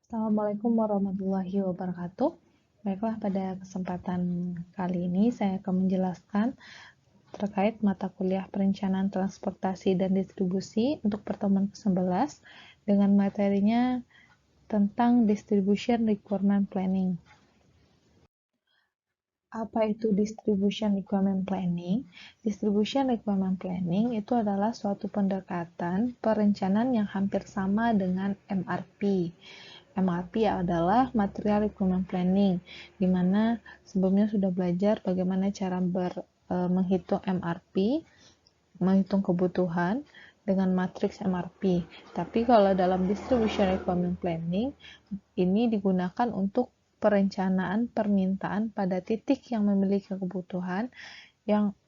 Assalamualaikum warahmatullahi wabarakatuh. Baiklah, pada kesempatan kali ini saya akan menjelaskan terkait mata kuliah perencanaan transportasi dan distribusi untuk pertemuan ke-11 dengan materinya tentang Distribution Requirement Planning. Apa itu Distribution Requirement Planning? Distribution Requirement Planning itu adalah suatu pendekatan perencanaan yang hampir sama dengan MRP. MRP adalah Material Requirement Planning, di mana sebelumnya sudah belajar bagaimana cara menghitung MRP, menghitung kebutuhan dengan matriks MRP. Tapi kalau dalam Distribution Requirement Planning, ini digunakan untuk perencanaan permintaan pada titik yang memiliki kebutuhan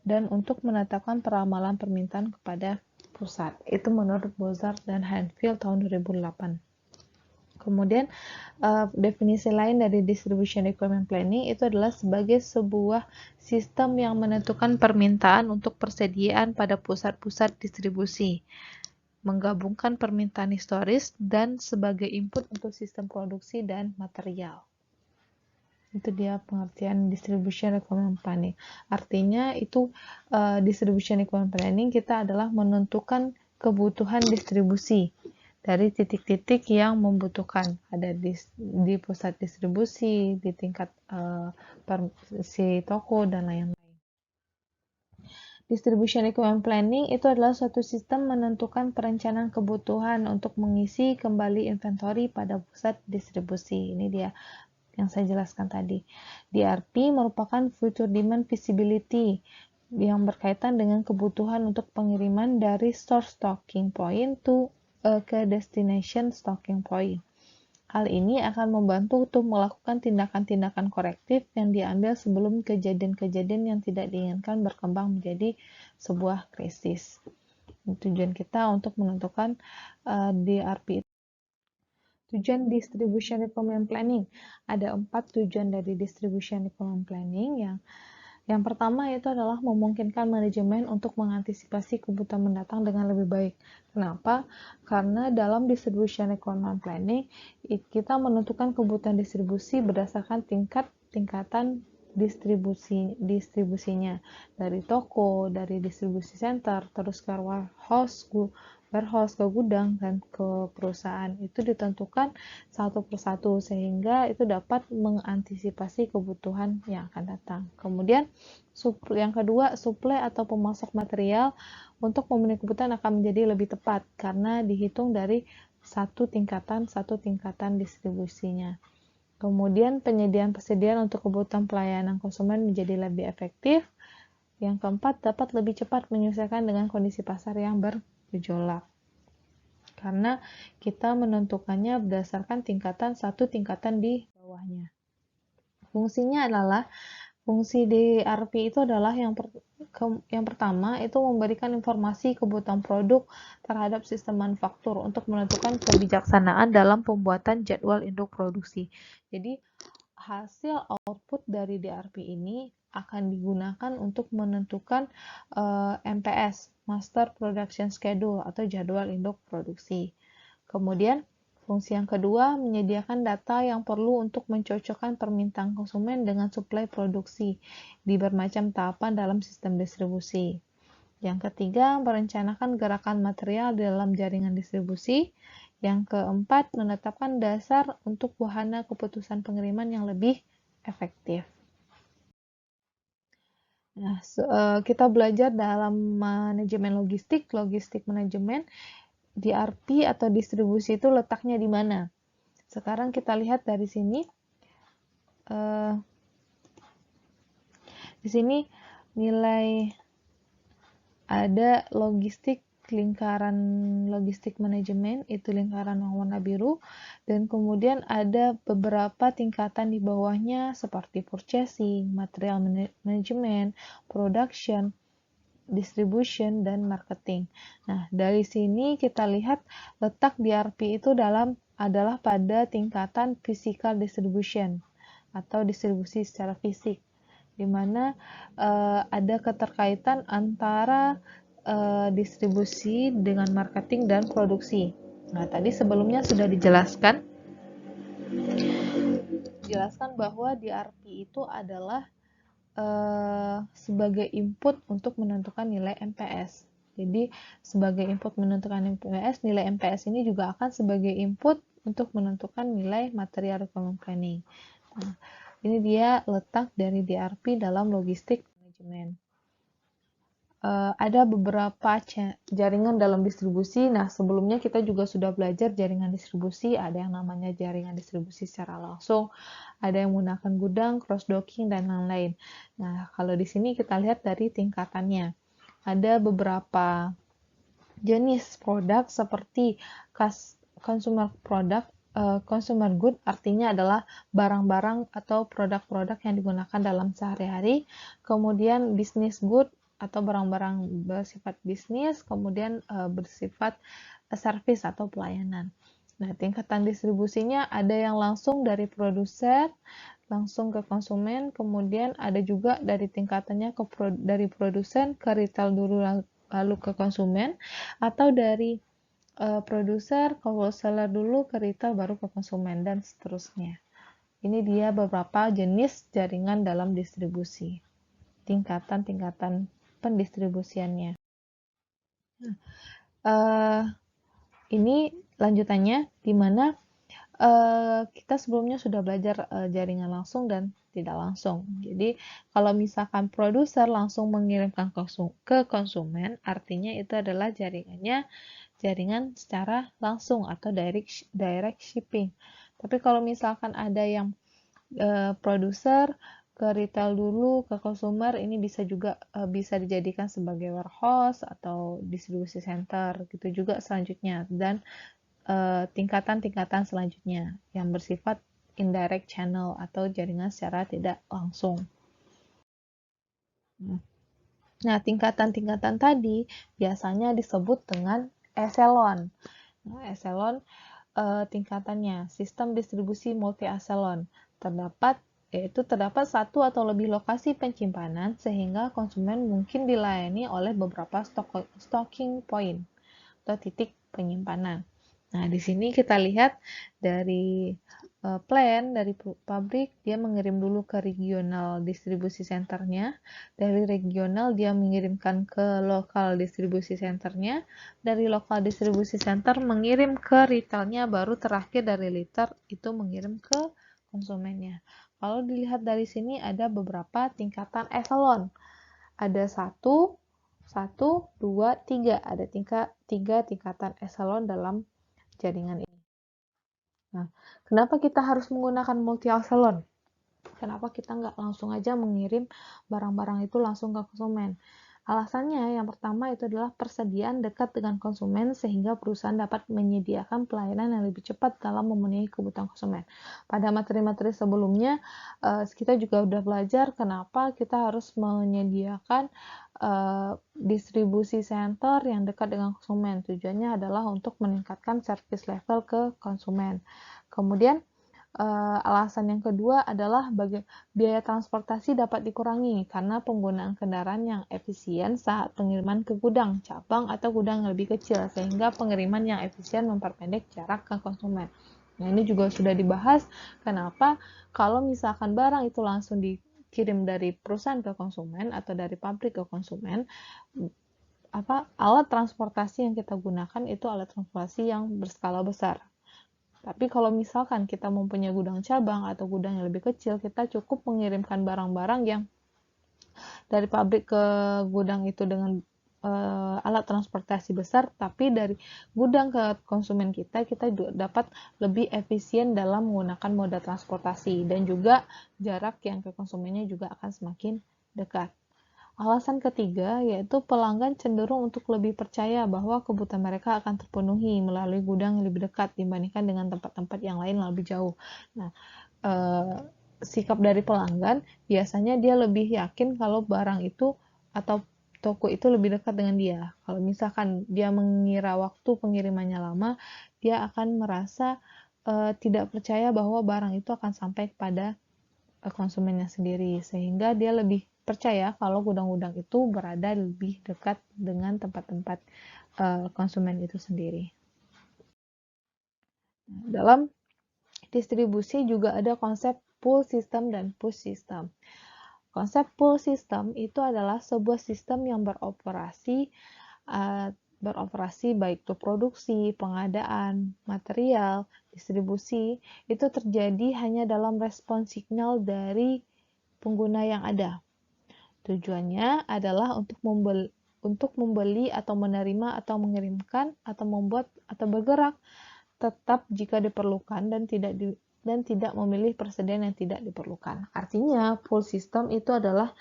dan untuk menetapkan peramalan permintaan kepada pusat. Itu menurut Bozard dan Hanfield tahun 2008. Kemudian definisi lain dari Distribution Requirement Planning itu adalah sebagai sebuah sistem yang menentukan permintaan untuk persediaan pada pusat-pusat distribusi, menggabungkan permintaan historis dan sebagai input untuk sistem produksi dan material. Itu dia pengertian Distribution Requirement Planning. Artinya itu Distribution Requirement Planning kita adalah menentukan kebutuhan distribusi dari titik-titik yang membutuhkan, ada di pusat distribusi, di tingkat si toko, dan lain-lain. Distribution Requirement Planning itu adalah suatu sistem menentukan perencanaan kebutuhan untuk mengisi kembali inventory pada pusat distribusi. Ini dia yang saya jelaskan tadi. DRP merupakan Future Demand Visibility yang berkaitan dengan kebutuhan untuk pengiriman dari source stocking point ke destination stocking point. Hal ini akan membantu untuk melakukan tindakan-tindakan korektif yang diambil sebelum kejadian-kejadian yang tidak diinginkan berkembang menjadi sebuah krisis. Tujuan kita untuk menentukan DRP. Tujuan Distribution Requirement Planning. Ada 4 tujuan dari Distribution Requirement Planning. Yang pertama itu adalah memungkinkan manajemen untuk mengantisipasi kebutuhan mendatang dengan lebih baik. Kenapa? Karena dalam Distribution Requirement Planning, kita menentukan kebutuhan distribusi berdasarkan tingkatan distribusinya. Dari toko, dari distribusi center, terus ke warehouse, ke gudang, dan ke perusahaan. Itu ditentukan satu persatu sehingga itu dapat mengantisipasi kebutuhan yang akan datang. Kemudian yang kedua, suplai atau pemasok material untuk memenuhi kebutuhan akan menjadi lebih tepat karena dihitung dari satu tingkatan distribusinya. Kemudian persediaan untuk kebutuhan pelayanan konsumen menjadi lebih efektif. Yang keempat, dapat lebih cepat menyesuaikan dengan kondisi pasar yang bergejolak. Karena kita menentukannya berdasarkan satu tingkatan di bawahnya. Fungsinya adalah fungsi DRP itu adalah yang pertama itu memberikan informasi kebutuhan produk terhadap sistem manufaktur untuk menentukan kebijaksanaan dalam pembuatan jadwal induk produksi. Jadi hasil output dari DRP ini akan digunakan untuk menentukan MPS, Master Production Schedule, atau jadwal induk produksi. Kemudian fungsi yang kedua, menyediakan data yang perlu untuk mencocokkan permintaan konsumen dengan suplai produksi di bermacam tahapan dalam sistem distribusi. Yang ketiga, merencanakan gerakan material di dalam jaringan distribusi. Yang keempat, menetapkan dasar untuk wahana keputusan pengiriman yang lebih efektif. Nah, kita belajar dalam manajemen logistik manajemen, DRP atau distribusi itu letaknya di mana. Sekarang kita lihat dari sini. Di sini nilai ada lingkaran logistik manajemen, itu lingkaran yang warna biru, dan kemudian ada beberapa tingkatan di bawahnya seperti purchasing, material management, production, distribution, dan marketing. Nah, dari sini kita lihat letak DRP itu adalah pada tingkatan physical distribution atau distribusi secara fisik, di mana ada keterkaitan antara distribusi dengan marketing dan produksi. Nah, tadi sebelumnya sudah dijelaskan jelaskan bahwa DRP itu adalah sebagai input untuk menentukan nilai MPS. Jadi sebagai input menentukan MPS, nilai MPS ini juga akan sebagai input untuk menentukan nilai material requirement planning. Nah, ini dia letak dari DRP dalam logistik manajemen. Ada beberapa jaringan dalam distribusi. Nah, sebelumnya kita juga sudah belajar jaringan distribusi. Ada yang namanya jaringan distribusi secara langsung, ada yang menggunakan gudang, cross docking, dan lain-lain. Nah, kalau di sini kita lihat dari tingkatannya. Ada beberapa jenis produk seperti consumer product, consumer good artinya adalah barang-barang atau produk-produk yang digunakan dalam sehari-hari. Kemudian business good atau barang-barang bersifat bisnis, kemudian bersifat service atau pelayanan. Nah, tingkatan distribusinya ada yang langsung dari produser, langsung ke konsumen, kemudian ada juga dari tingkatannya dari produsen ke retail dulu lalu ke konsumen, atau dari produser ke wholesaler dulu ke retail baru ke konsumen, dan seterusnya. Ini dia beberapa jenis jaringan dalam distribusi, tingkatan-tingkatan pendistribusiannya. Ini lanjutannya, di mana kita sebelumnya sudah belajar jaringan langsung dan tidak langsung. Jadi kalau misalkan produser langsung mengirimkan ke konsumen, artinya itu adalah jaringan secara langsung atau direct shipping. Tapi kalau misalkan ada yang produser ke retail dulu ke konsumer, ini bisa juga bisa dijadikan sebagai warehouse atau distribusi center gitu juga selanjutnya, dan tingkatan-tingkatan selanjutnya yang bersifat indirect channel atau jaringan secara tidak langsung. Nah, tingkatan-tingkatan tadi biasanya disebut dengan eselon. Nah, eselon tingkatannya sistem distribusi multi eselon. Terdapat satu atau lebih lokasi penyimpanan sehingga konsumen mungkin dilayani oleh beberapa stocking point atau titik penyimpanan. Nah, di sini kita lihat dari plan dari pabrik, dia mengirim dulu ke regional distribusi centernya. Dari regional dia mengirimkan ke lokal distribusi centernya. Dari lokal distribusi center mengirim ke retailnya, baru terakhir dari retail itu mengirim ke konsumennya. Kalau dilihat dari sini ada beberapa tingkatan eselon. Ada 1, 2, 3. Ada tiga tingkatan eselon dalam jaringan ini. Nah, kenapa kita harus menggunakan multi eselon? Kenapa kita nggak langsung aja mengirim barang-barang itu langsung ke konsumen? Alasannya yang pertama itu adalah persediaan dekat dengan konsumen sehingga perusahaan dapat menyediakan pelayanan yang lebih cepat dalam memenuhi kebutuhan konsumen. Pada materi-materi sebelumnya kita juga sudah belajar kenapa kita harus menyediakan distribusi center yang dekat dengan konsumen. Tujuannya adalah untuk meningkatkan service level ke konsumen. Kemudian alasan yang kedua adalah biaya transportasi dapat dikurangi karena penggunaan kendaraan yang efisien saat pengiriman ke gudang, cabang, atau gudang yang lebih kecil, sehingga pengiriman yang efisien memperpendek jarak ke konsumen. Nah, ini juga sudah dibahas kenapa kalau misalkan barang itu langsung dikirim dari perusahaan ke konsumen atau dari pabrik ke konsumen, alat transportasi yang kita gunakan itu alat transportasi yang berskala besar. Tapi kalau misalkan kita mempunyai gudang cabang atau gudang yang lebih kecil, kita cukup mengirimkan barang-barang yang dari pabrik ke gudang itu dengan alat transportasi besar, tapi dari gudang ke konsumen kita dapat lebih efisien dalam menggunakan moda transportasi, dan juga jarak yang ke konsumennya juga akan semakin dekat. Alasan ketiga yaitu pelanggan cenderung untuk lebih percaya bahwa kebutuhan mereka akan terpenuhi melalui gudang yang lebih dekat dibandingkan dengan tempat-tempat yang lain yang lebih jauh. Nah, sikap dari pelanggan biasanya dia lebih yakin kalau barang itu atau toko itu lebih dekat dengan dia. Kalau misalkan dia mengira waktu pengirimannya lama, dia akan merasa tidak percaya bahwa barang itu akan sampai kepada konsumennya sendiri, sehingga dia lebih percaya kalau gudang-gudang itu berada lebih dekat dengan tempat-tempat konsumen itu sendiri. Dalam distribusi juga ada konsep pull system dan push system. Konsep pull system itu adalah sebuah sistem yang beroperasi baik itu produksi, pengadaan, material, distribusi, itu terjadi hanya dalam respon signal dari pengguna yang ada. Tujuannya adalah untuk membeli atau menerima atau mengirimkan atau membuat atau bergerak tetap jika diperlukan dan tidak memilih persediaan yang tidak diperlukan. Artinya pull system itu adalah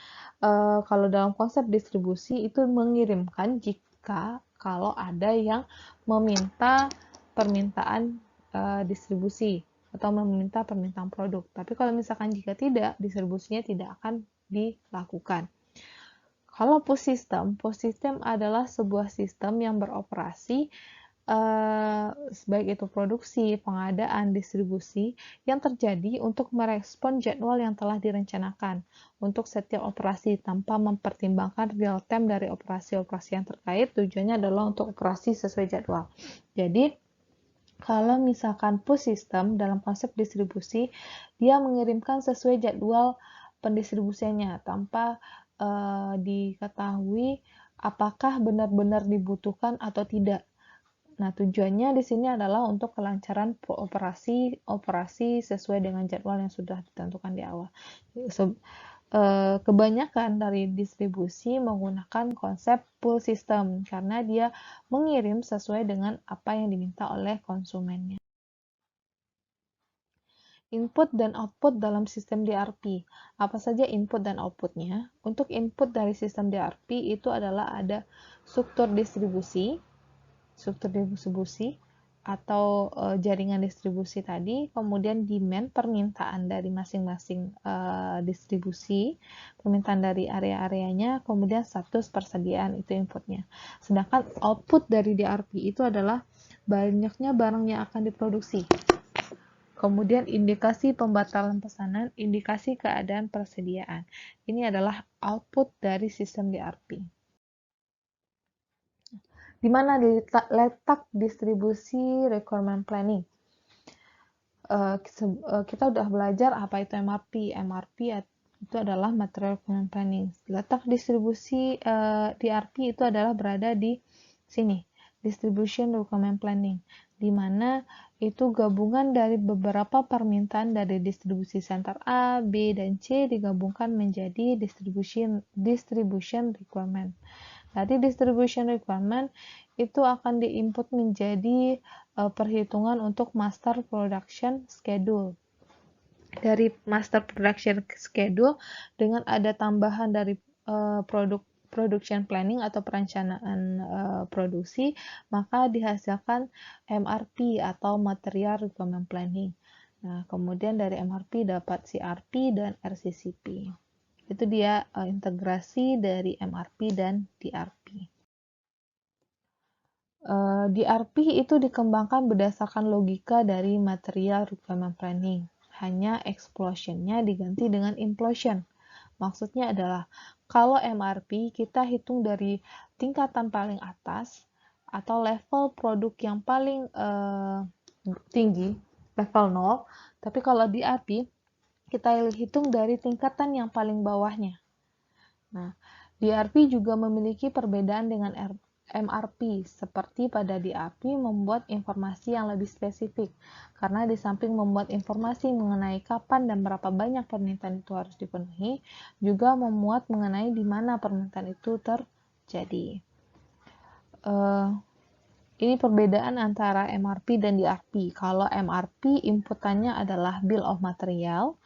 kalau dalam konsep distribusi itu mengirimkan jika kalau ada yang meminta permintaan distribusi atau meminta permintaan produk. Tapi kalau misalkan jika tidak, distribusinya tidak akan dilakukan. Kalau push system adalah sebuah sistem yang beroperasi baik itu produksi, pengadaan, distribusi yang terjadi untuk merespon jadwal yang telah direncanakan untuk setiap operasi tanpa mempertimbangkan real time dari operasi-operasi yang terkait. Tujuannya adalah untuk operasi sesuai jadwal. Jadi kalau misalkan push system dalam konsep distribusi, dia mengirimkan sesuai jadwal pendistribusiannya tanpa diketahui apakah benar-benar dibutuhkan atau tidak. Nah, tujuannya di sini adalah untuk kelancaran operasi sesuai dengan jadwal yang sudah ditentukan di awal. Kebanyakan dari distribusi menggunakan konsep pull system karena dia mengirim sesuai dengan apa yang diminta oleh konsumennya. Input dan output dalam sistem DRP. Apa saja input dan outputnya? Untuk input dari sistem DRP itu adalah ada struktur distribusi atau jaringan distribusi tadi, kemudian demand permintaan dari masing-masing distribusi, permintaan dari area-areanya, kemudian status persediaan itu inputnya. Sedangkan output dari DRP itu adalah banyaknya barang yang akan diproduksi. Kemudian indikasi pembatalan pesanan, indikasi keadaan persediaan. Ini adalah output dari sistem DRP. Di mana letak distribusi requirement planning? Kita udah belajar apa itu MRP. MRP itu adalah material requirement planning. Letak distribusi DRP itu adalah berada di sini, distribution requirement planning, di mana itu gabungan dari beberapa permintaan dari distribusi center A, B, dan C digabungkan menjadi distribution requirement. Dari distribution requirement itu akan diinput menjadi perhitungan untuk master production schedule. Dari master production schedule dengan ada tambahan dari production planning atau perencanaan produksi, maka dihasilkan MRP atau material requirement planning. Nah, kemudian dari MRP dapat CRP dan RCCP. Itu dia integrasi dari MRP dan DRP. DRP itu dikembangkan berdasarkan logika dari material requirement planning. Hanya explosion-nya diganti dengan implosion. Maksudnya adalah kalau MRP kita hitung dari tingkatan paling atas atau level produk yang paling tinggi, level 0, tapi kalau DRP kita hitung dari tingkatan yang paling bawahnya. Nah, DRP juga memiliki perbedaan dengan MRP, seperti pada DRP membuat informasi yang lebih spesifik, karena di samping membuat informasi mengenai kapan dan berapa banyak permintaan itu harus dipenuhi, juga memuat mengenai di mana permintaan itu terjadi. Ini perbedaan antara MRP dan DRP. Kalau MRP, inputannya adalah bill of material,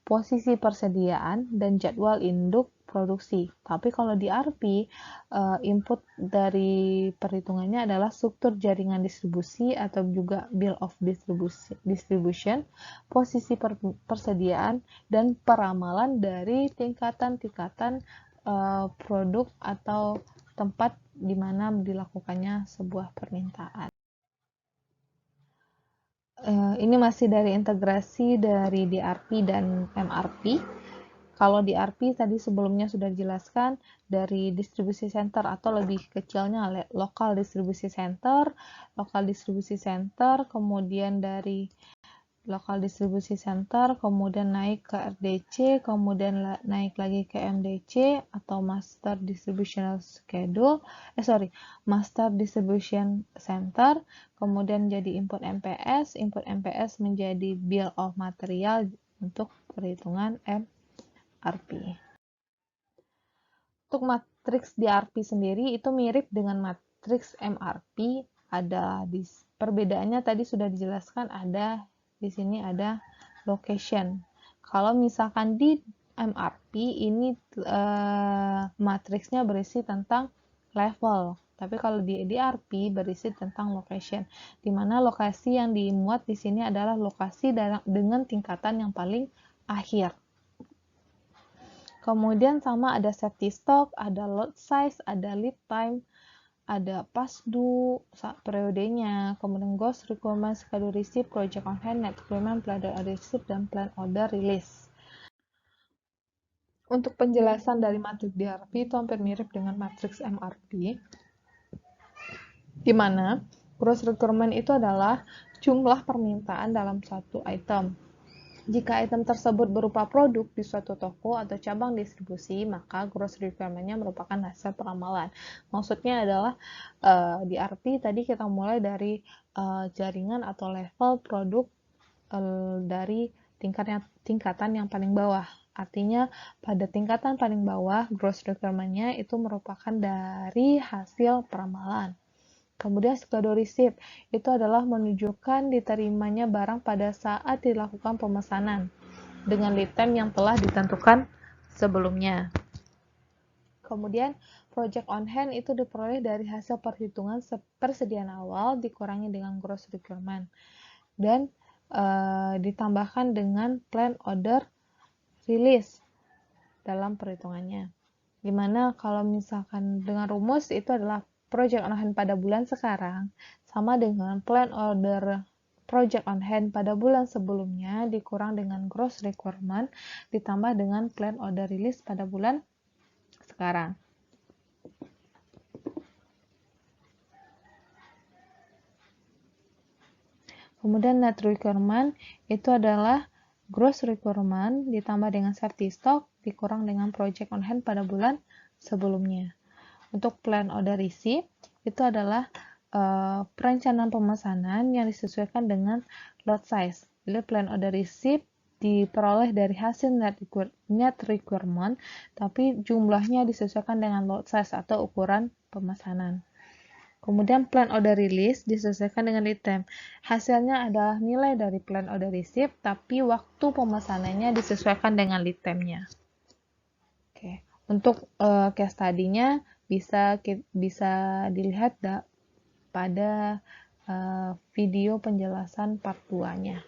posisi persediaan, dan jadwal induk produksi. Tapi kalau DRP, input dari perhitungannya adalah struktur jaringan distribusi atau juga bill of distribution, posisi persediaan, dan peramalan dari tingkatan-tingkatan produk atau tempat di mana dilakukannya sebuah permintaan. Ini masih dari integrasi dari DRP dan MRP. Kalau DRP tadi sebelumnya sudah dijelaskan dari distribusi center atau lebih kecilnya lokal distribusi center, kemudian dari local distribution center, kemudian naik ke RDC, kemudian naik lagi ke MDC atau master distribution center, kemudian jadi input MPS menjadi bill of material untuk perhitungan MRP. Untuk matriks DRP sendiri itu mirip dengan matriks MRP, perbedaannya tadi sudah dijelaskan, di sini ada location. Kalau misalkan di MRP ini matriksnya berisi tentang level, tapi kalau di DRP berisi tentang location, di mana lokasi yang dimuat di sini adalah lokasi dengan tingkatan yang paling akhir. Kemudian sama ada safety stock, ada lot size, ada lead time, ada past due, periodenya, kemudian gross requirement, schedule receipt, project on hand, net requirement, plan order receipt, dan plan order release. Untuk penjelasan dari matriks DRP itu hampir mirip dengan matriks MRP, di mana gross requirement itu adalah jumlah permintaan dalam satu item. Jika item tersebut berupa produk di suatu toko atau cabang distribusi, maka gross requirement-nya merupakan hasil peramalan. Maksudnya adalah di DRP tadi kita mulai dari jaringan atau level produk dari tingkatan yang paling bawah. Artinya pada tingkatan paling bawah, gross requirement-nya itu merupakan dari hasil peramalan. Kemudian schedule receipt itu adalah menunjukkan diterimanya barang pada saat dilakukan pemesanan dengan lead time yang telah ditentukan sebelumnya. Kemudian project on hand itu diperoleh dari hasil perhitungan persediaan awal dikurangi dengan gross requirement dan ditambahkan dengan plan order release dalam perhitungannya. Dimana kalau misalkan dengan rumus itu adalah project on hand pada bulan sekarang sama dengan plan order project on hand pada bulan sebelumnya dikurang dengan gross requirement ditambah dengan plan order release pada bulan sekarang. Kemudian net requirement itu adalah gross requirement ditambah dengan safety stock dikurang dengan project on hand pada bulan sebelumnya. Untuk plan order receipt itu adalah perencanaan pemesanan yang disesuaikan dengan lot size. Jadi plan order receipt diperoleh dari hasil net requirement, tapi jumlahnya disesuaikan dengan lot size atau ukuran pemesanan. Kemudian plan order release disesuaikan dengan lead time. Hasilnya adalah nilai dari plan order receipt, tapi waktu pemesanannya disesuaikan dengan lead time-nya. Oke. Untuk case study-nya bisa dilihat pada video penjelasan part 2-nya.